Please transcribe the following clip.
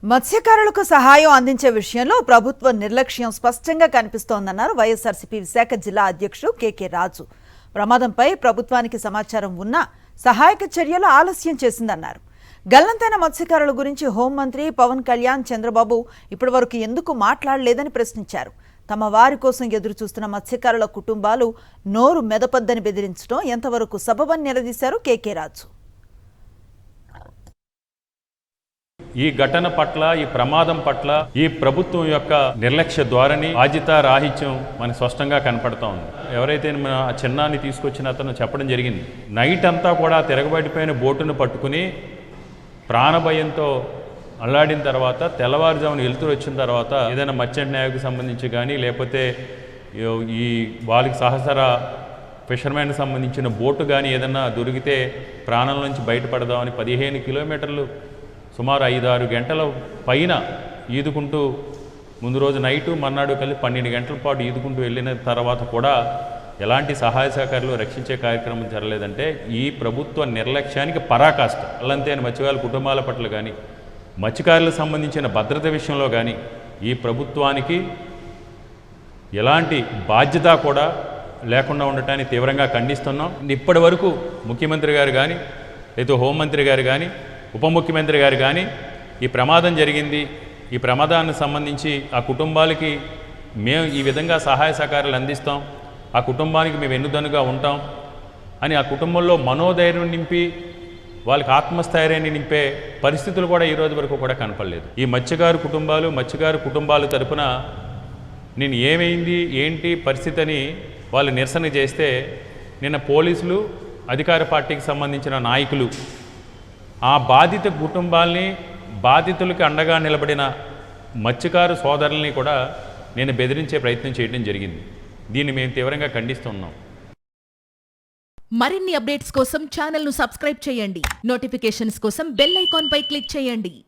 మత్స్యకారులకు సహాయం అందించే విషయంలో ప్రభుత్వ నిర్లక్ష్యం స్పష్టంగా కనిపిస్తోందన్నారు వైఎస్ఆర్సీపీ విశాఖ జిల్లా అధ్యక్షుడు కేకే రాజు. ప్రమాదంపై ప్రభుత్వానికి సమాచారం ఉన్నా సహాయక చర్యలు ఆలస్యం చేసిందన్నారు. గల్లంతైన మత్స్యకారుల గురించి హోంమంత్రి పవన్ కళ్యాణ్, చంద్రబాబు ఇప్పటివరకు ఎందుకు మాట్లాడలేదని ప్రశ్నించారు. తమ వారి కోసం ఎదురు చూస్తున్న మత్స్యకారుల కుటుంబాలు నోరు మెదపద్దని బెదిరించడం ఎంతవరకు సబబని నిలదీశారు కేకే రాజు. ఈ ఘటన పట్ల, ఈ ప్రమాదం పట్ల ఈ ప్రభుత్వం యొక్క నిర్లక్ష్య ధోరణి, బాధ్యత రాహిత్యం మనకు స్పష్టంగా కనపడతా ఉంది. ఎవరైతే మన చిన్నాన్ని తీసుకొచ్చిన అతను చెప్పడం జరిగింది, నైట్ అంతా కూడా తిరగబడిపోయిన బోటును పట్టుకుని ప్రాణభయంతో అల్లాడిన తర్వాత తెల్లవారుజామున వెలుతురు వచ్చిన తర్వాత ఏదైనా మర్చెంట్ నేవీకి సంబంధించి కానీ, లేకపోతే ఈ వాళ్ళకి సహచర ఫిషర్మెన్కి సంబంధించిన బోటు కానీ ఏదైనా దొరికితే ప్రాణాల నుంచి బయటపడదామని 15 కిలోమీటర్లు సుమారు 5-6 గంటల పైన ఈదుకుంటూ ముందు రోజు నైటు మర్నాడు కలిపి 12 గంటల పాటు ఈదుకుంటూ వెళ్ళిన తర్వాత కూడా ఎలాంటి సహాయ సహకారాలు రక్షించే కార్యక్రమం జరగలేదంటే ఈ ప్రభుత్వ నిర్లక్ష్యానికి పరాకాష్ట. అల్లంతైన మత్స్యకారుల కుటుంబాల పట్ల కానీ, మత్స్యకారులకు సంబంధించిన భద్రత విషయంలో కానీ ఈ ప్రభుత్వానికి ఎలాంటి బాధ్యత కూడా లేకుండా ఉండటాన్ని తీవ్రంగా ఖండిస్తున్నాం. ఇప్పటి వరకు ముఖ్యమంత్రి గారు కానీ, లేదా హోంమంత్రి గారు కానీ, ఉప ముఖ్యమంత్రి గారు కానీ ఈ ప్రమాదం జరిగింది, ఈ ప్రమాదానికి సంబంధించి ఆ కుటుంబాలకి మేము ఈ విధంగా సహాయ సహకారాలు అందిస్తాం, ఆ కుటుంబానికి మేము వెన్నుదన్నుగా ఉంటాం అని ఆ కుటుంబంలో మనోధైర్యం నింపి వాళ్ళకి ఆత్మస్థైర్యాన్ని నింపే పరిస్థితులు కూడా ఈ రోజు వరకు కూడా కనపడలేదు. ఈ మత్స్యకారు కుటుంబాలు తరపున నేను ఏమైంది ఏంటి పరిస్థితి అని వాళ్ళు నిరసన చేస్తే నిన్న పోలీసులు, అధికార పార్టీకి సంబంధించిన నాయకులు ఆ బాధిత కుటుంబాల్ని, బాధితులకి అండగా నిలబడిన మత్స్యకారు సోదరుల్ని కూడా నేను బెదిరించే ప్రయత్నం చేయడం జరిగింది. దీన్ని మేము తీవ్రంగా ఖండిస్తున్నాం. మరిన్ని అప్డేట్స్ కోసం ఛానల్ను సబ్స్క్రైబ్ చేయండి. నోటిఫికేషన్స్ కోసం బెల్ ఐకాన్ పై క్లిక్ చేయండి.